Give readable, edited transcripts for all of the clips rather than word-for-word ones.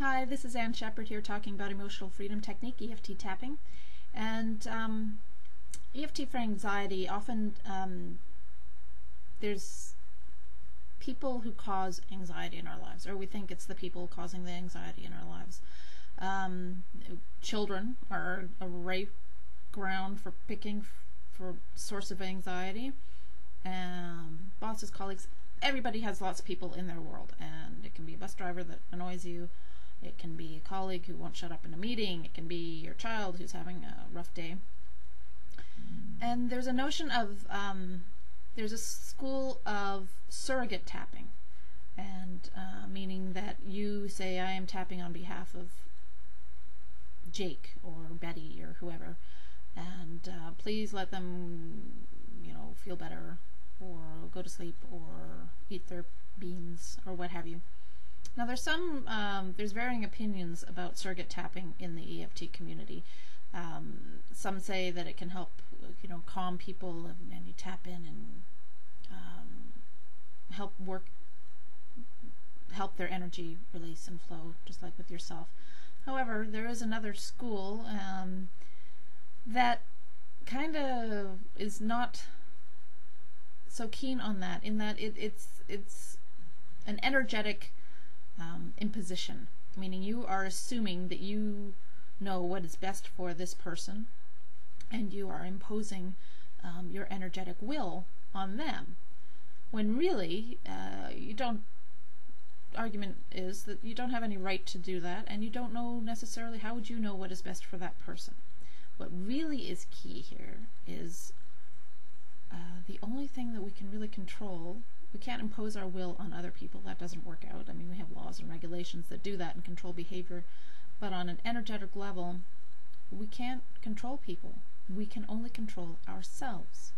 Hi, this is Ann Shepard here talking about emotional freedom technique, EFT tapping. And EFT for anxiety, often there's people who cause anxiety in our lives, or we think it's the people causing the anxiety in our lives. Children are a ripe ground for picking for source of anxiety. Bosses, colleagues, everybody has lots of people in their world, and it can be a bus driver that annoys you. It can be a colleague who won't shut up in a meeting. It can be your child who's having a rough day. And there's a notion of, there's a school of surrogate tapping, and meaning that you say, I am tapping on behalf of Jake or Betty or whoever, and please let them, feel better, or go to sleep, or eat their beans, or what have you. Now, there's varying opinions about surrogate tapping in the EFT community. Some say that it can help, calm people, and you tap in and help their energy release and flow, just like with yourself. However, there is another school that kind of is not so keen on that, in that it's an energetic imposition, meaning you are assuming that you know what is best for this person, and you are imposing your energetic will on them, when really argument is that you don't have any right to do that, and you don't know necessarily, how would you know what is best for that person? What really is key here is the only thing that we can really control. We can't impose our will on other people. That doesn't work out. I mean, we have laws and regulations that do that and control behavior, but on an energetic level, we can't control people. We can only control ourselves.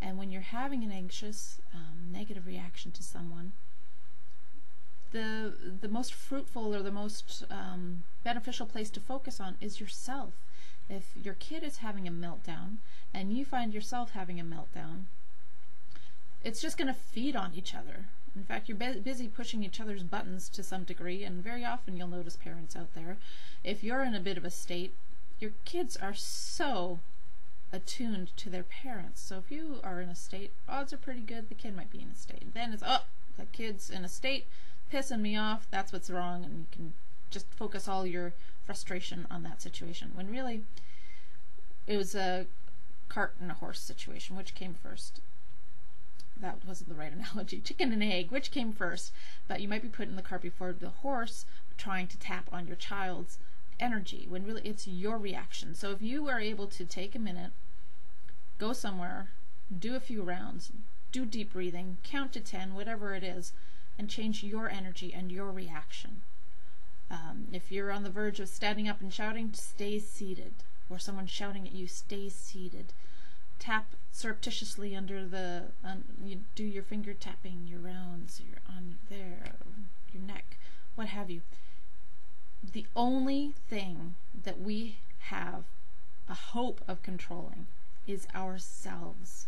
And when you're having an anxious, negative reaction to someone, the most fruitful or the most beneficial place to focus on is yourself. If your kid is having a meltdown and you find yourself having a meltdown, it's just going to feed on each other. In fact, you're busy pushing each other's buttons to some degree, and very often you'll notice parents out there, if you're in a bit of a state, your kids are so attuned to their parents. So if you are in a state, odds are pretty good the kid might be in a state. Then it's, oh, the kid's in a state, pissing me off, that's what's wrong, and you can just focus all your frustration on that situation, when really it was a cart and a horse situation. Which came first? That wasn't the right analogy. Chicken and egg, which came first? But you might be putting the cart before the horse, trying to tap on your child's energy, when really it's your reaction. So if you are able to take a minute, go somewhere, do a few rounds, do deep breathing, count to 10, whatever it is, and change your energy and your reaction. If you're on the verge of standing up and shouting, stay seated. Or someone's shouting at you, stay seated. Tap surreptitiously under you do your finger tapping, your rounds, your on there, your neck, what have you. The only thing that we have a hope of controlling is ourselves.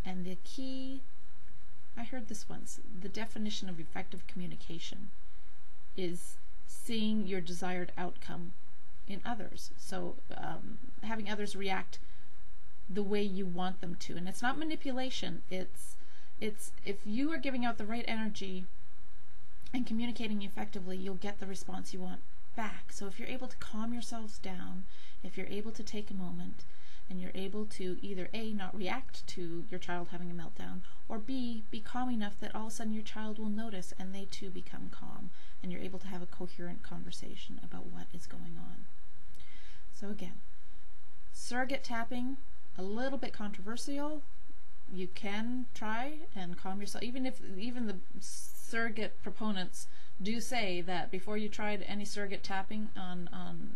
And the key, I heard this once, the definition of effective communication is seeing your desired outcome in others. So having others react the way you want them to. And it's not manipulation. It's if you are giving out the right energy and communicating effectively, you'll get the response you want back. So if you're able to calm yourselves down, if you're able to take a moment, and you're able to either A, not react to your child having a meltdown, or B, be calm enough that all of a sudden your child will notice and they too become calm, and you're able to have a coherent conversation about what is going on. So again, surrogate tapping, a little bit controversial. You can try and calm yourself, even the surrogate proponents do say that before you tried any surrogate tapping on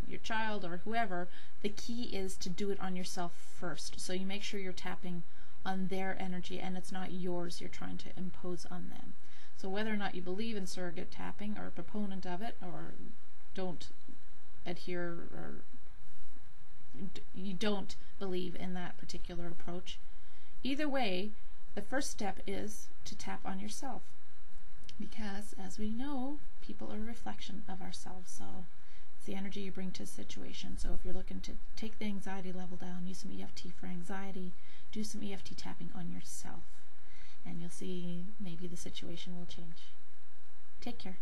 your child or whoever, the key is to do it on yourself first. So you make sure you're tapping on their energy and it's not yours you're trying to impose on them. So whether or not you believe in surrogate tapping, or a proponent of it, or don't adhere, or you don't believe in that particular approach, either way, the first step is to tap on yourself. Because, as we know, People are a reflection of ourselves, so it's the energy you bring to a situation. So if you're looking to take the anxiety level down, use some EFT for anxiety, do some EFT tapping on yourself, and you'll see maybe the situation will change. Take care.